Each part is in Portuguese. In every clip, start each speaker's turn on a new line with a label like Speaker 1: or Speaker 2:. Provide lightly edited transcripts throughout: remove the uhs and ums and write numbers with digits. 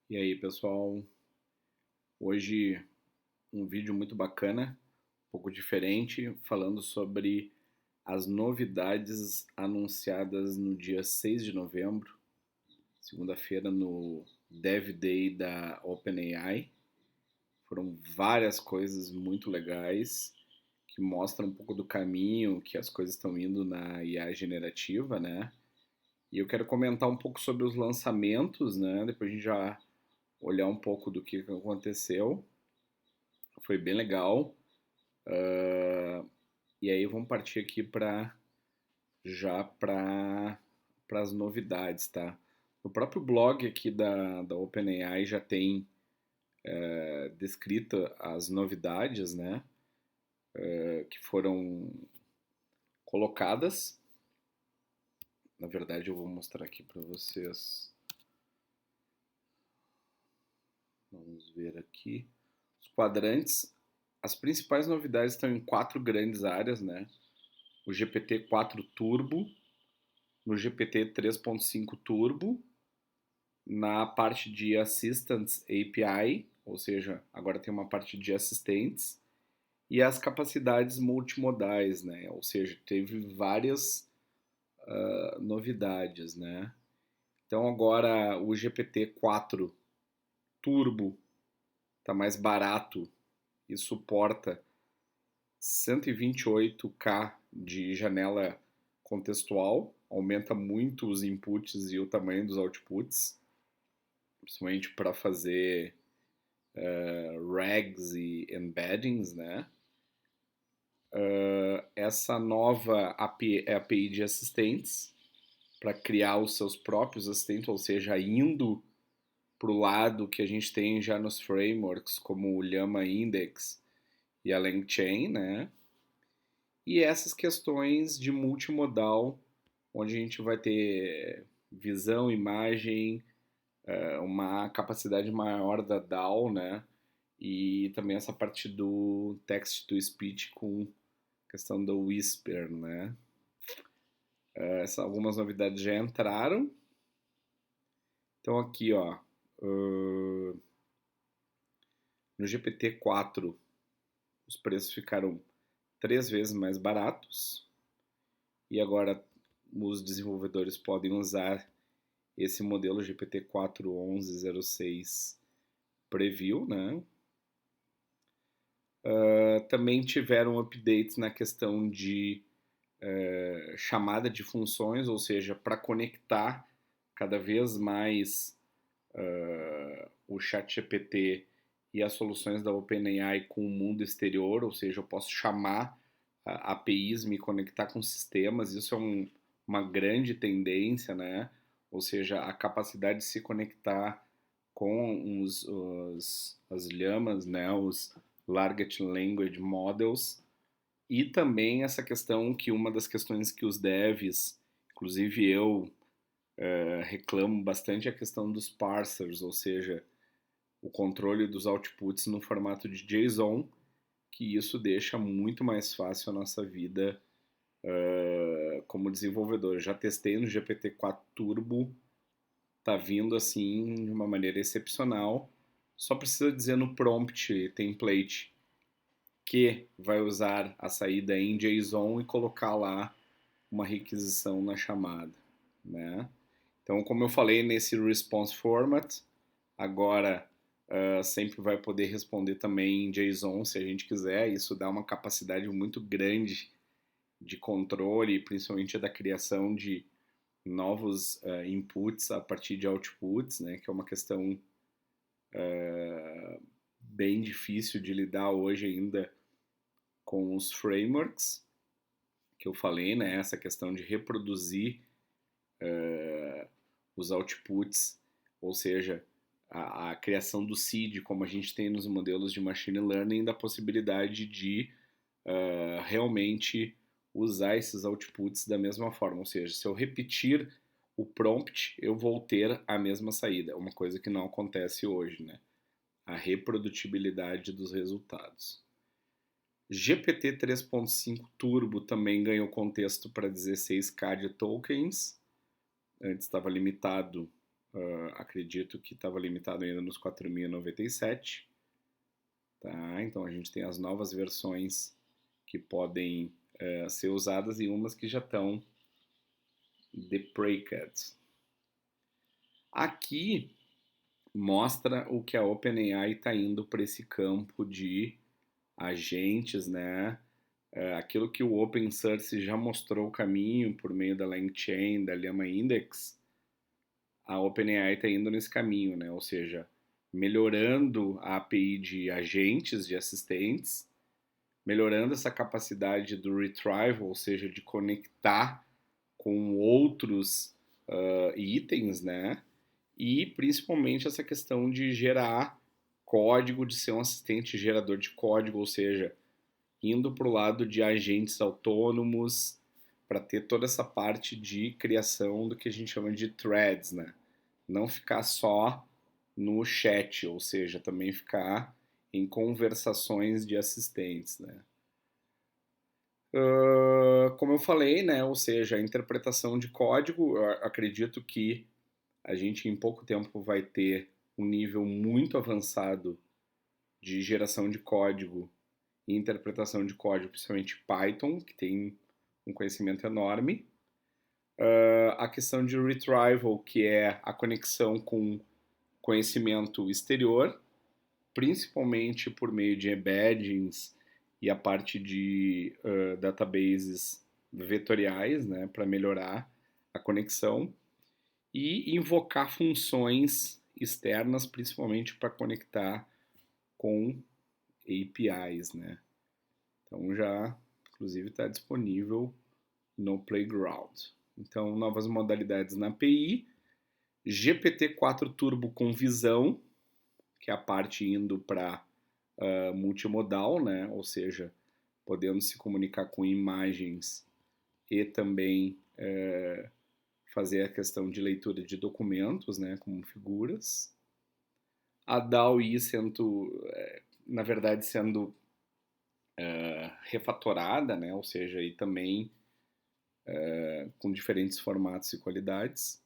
Speaker 1: E aí, pessoal? Hoje um vídeo muito bacana, um pouco diferente, falando sobre as novidades anunciadas no dia 6 de novembro, segunda-feira, no Dev Day da OpenAI. Foram várias coisas muito legais que mostram um pouco do caminho que as coisas estão indo na IA generativa, né? E eu quero comentar um pouco sobre os lançamentos, né? Depois a gente já olhar um pouco do que aconteceu. Foi bem legal. E aí vamos partir aqui para já para as novidades, tá? No próprio blog aqui da OpenAI já tem descrita as novidades, né? Que foram colocadas. Na verdade, eu vou mostrar aqui para vocês. Vamos ver aqui. Os quadrantes. As principais novidades estão em quatro grandes áreas, né? O GPT-4 Turbo, no GPT 3.5 Turbo, na parte de Assistants API, ou seja, agora tem uma parte de assistentes, e as capacidades multimodais, né? Ou seja, teve várias novidades, né? Então agora o GPT-4 Turbo está mais barato e suporta 128K de janela contextual, aumenta muito os inputs e o tamanho dos outputs, principalmente para fazer rags e embeddings, né? Essa nova API, API de assistentes para criar os seus próprios assistentes, ou seja, indo para o lado que a gente tem já nos frameworks, como o Llama Index e a LangChain, né? E essas questões de multimodal, onde a gente vai ter visão, imagem, uma capacidade maior da DAO, né? E também essa parte do text to speech com a questão do Whisper, né? Algumas novidades já entraram. Então aqui, ó, no GPT-4 os preços ficaram 3 vezes mais baratos e agora os desenvolvedores podem usar esse modelo GPT-4 1106 Preview, né? Também tiveram updates na questão de chamada de funções, ou seja, para conectar cada vez mais o ChatGPT e as soluções da OpenAI com o mundo exterior, ou seja, eu posso chamar APIs, me conectar com sistemas, isso é uma grande tendência, né? Ou seja, a capacidade de se conectar com as llamas, né? Os Large Language Models, e também essa questão que uma das questões que os devs, inclusive eu, reclamo bastante é a questão dos parsers, ou seja, o controle dos outputs no formato de JSON, que isso deixa muito mais fácil a nossa vida como desenvolvedor. Eu já testei no GPT-4 Turbo, tá vindo assim de uma maneira excepcional. Só precisa dizer no prompt template que vai usar a saída em JSON e colocar lá uma requisição na chamada, né? Então, como eu falei nesse response format, agora sempre vai poder responder também em JSON se a gente quiser. Isso dá uma capacidade muito grande de controle, principalmente da criação de novos inputs a partir de outputs, né? Que é uma questão bem difícil de lidar hoje ainda com os frameworks que eu falei, né? Essa questão de reproduzir os outputs, ou seja, a criação do seed, como a gente tem nos modelos de machine learning, da possibilidade de realmente usar esses outputs da mesma forma. Ou seja, se eu repetir o prompt, eu vou ter a mesma saída. É uma coisa que não acontece hoje, né? A reprodutibilidade dos resultados. GPT 3.5 Turbo também ganhou contexto para 16K de tokens. Antes estava limitado acredito que estava limitado ainda nos 4.097, tá? Então a gente tem as novas versões que podem ser usadas e umas que já estão deprecated. Aqui mostra o que a OpenAI está indo para esse campo de agentes, né? Aquilo que o OpenSearch já mostrou o caminho por meio da LangChain, da Llama Index, a OpenAI está indo nesse caminho, né? Ou seja, melhorando a API de agentes, de assistentes, melhorando essa capacidade do retrieval, ou seja, de conectar com outros itens, né? E principalmente essa questão de gerar código, de ser um assistente gerador de código, ou seja, indo para o lado de agentes autônomos, para ter toda essa parte de criação do que a gente chama de threads, né? Não ficar só no chat, ou seja, também ficar em conversações de assistentes, né? Como eu falei, né? Ou seja, a interpretação de código, eu acredito que a gente em pouco tempo vai ter um nível muito avançado de geração de código e interpretação de código, principalmente Python, que tem um conhecimento enorme. A questão de retrieval, que é a conexão com conhecimento exterior, principalmente por meio de embeddings e a parte de databases vetoriais, né, para melhorar a conexão, e invocar funções externas, principalmente para conectar com APIs, né? Então já, inclusive, está disponível no Playground. Então, novas modalidades na API, GPT-4 Turbo com visão, que é a parte indo para multimodal, né? Ou seja, podendo se comunicar com imagens e também fazer a questão de leitura de documentos, né? Como figuras. A DALL-E sendo, na verdade, sendo refatorada, né? Ou seja, e também com diferentes formatos e qualidades.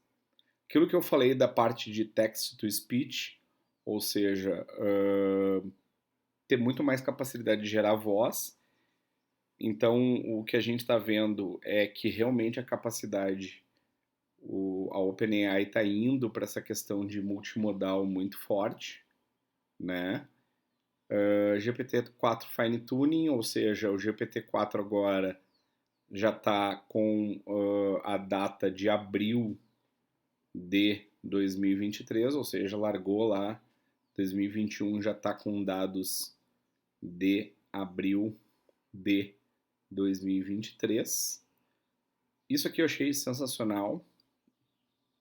Speaker 1: Aquilo que eu falei da parte de text to speech, ou seja, ter muito mais capacidade de gerar voz. Então, o que a gente está vendo é que realmente a capacidade, a OpenAI está indo para essa questão de multimodal muito forte, né? GPT-4 Fine Tuning, ou seja, o GPT-4 agora já está com a data de abril de 2023, ou seja, largou lá 2021, já está com dados de abril de 2023. Isso aqui eu achei sensacional.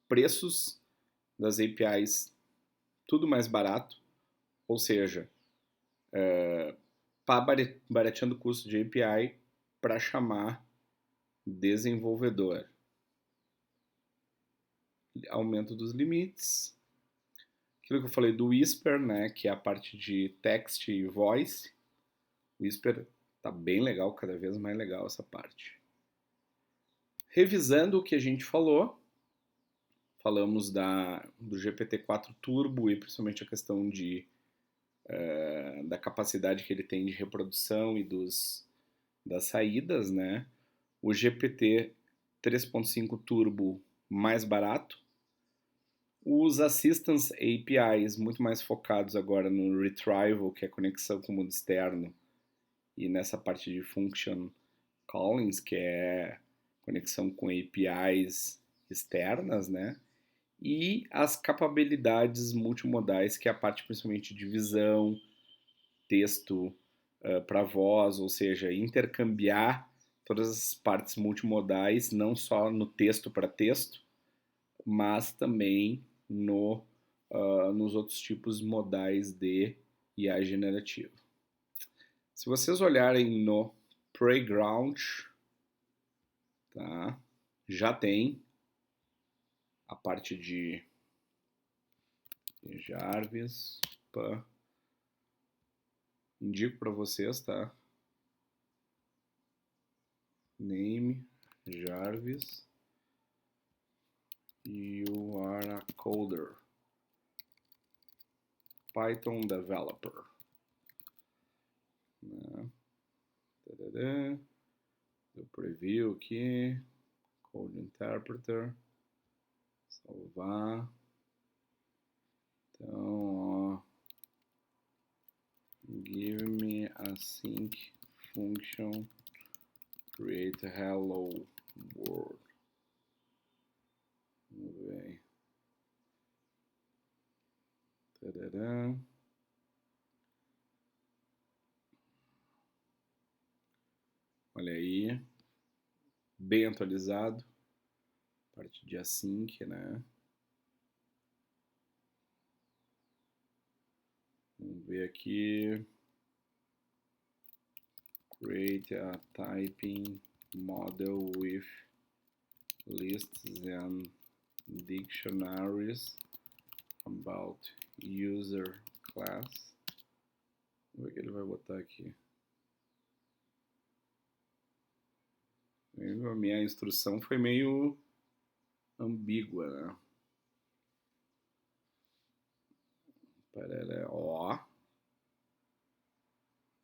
Speaker 1: Preços das APIs tudo mais barato, ou seja, barateando o custo de API para chamar desenvolvedor. Aumento dos limites. Aquilo que eu falei do Whisper, né, que é a parte de text e voice. O Whisper tá bem legal, cada vez mais legal essa parte. Revisando o que a gente falou, falamos do GPT-4 Turbo e principalmente a questão da capacidade que ele tem de reprodução e das saídas, né? O GPT 3.5 Turbo mais barato. Os Assistance APIs muito mais focados agora no retrieval, que é a conexão com o mundo externo, e nessa parte de function callings, que é conexão com APIs externas, né? E as capabilidades multimodais, que é a parte principalmente de visão, texto para voz, ou seja, intercambiar todas as partes multimodais, não só no texto para texto, mas também nos outros tipos modais de IA generativa. Se vocês olharem no Playground, tá, já tem a parte de Jarvis. Indico para vocês, tá? Name Jarvis You are a coder. Python developer. Deu preview aqui. Code interpreter. Salvar. Então, ó. Give me a sync function. Create hello world. Vamos ver. Tadadã. Olha aí. Bem atualizado. Parte de async, né? Vamos ver aqui. Create a typing model with lists and dictionaries about user class. Vamos ver o que ele vai botar aqui. A minha instrução foi meio ambígua, né? Parará, ó.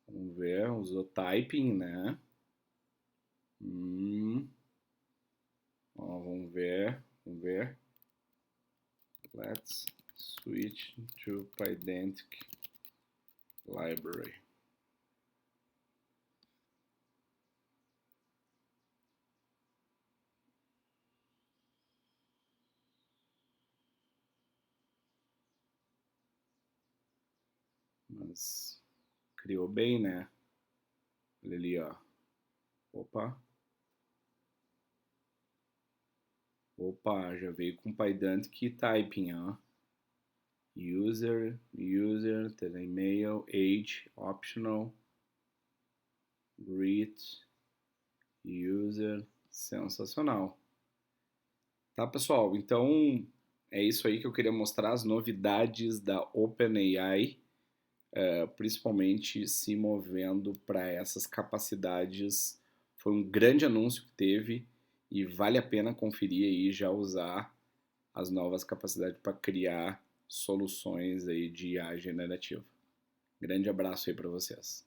Speaker 1: Vamos ver, usou typing, né? Ó, vamos ver. Let's switch to Pydantic library. Mas criou bem, né? Olha ali, ó. Opa, já veio com Pydantic typing, ó. User, email, age, optional, greet, user, sensacional. Tá, pessoal? Então, é isso aí que eu queria mostrar, as novidades da OpenAI, principalmente se movendo para essas capacidades. Foi um grande anúncio que teve e vale a pena conferir aí, já usar as novas capacidades para criar soluções aí de IA generativa. Grande abraço aí para vocês.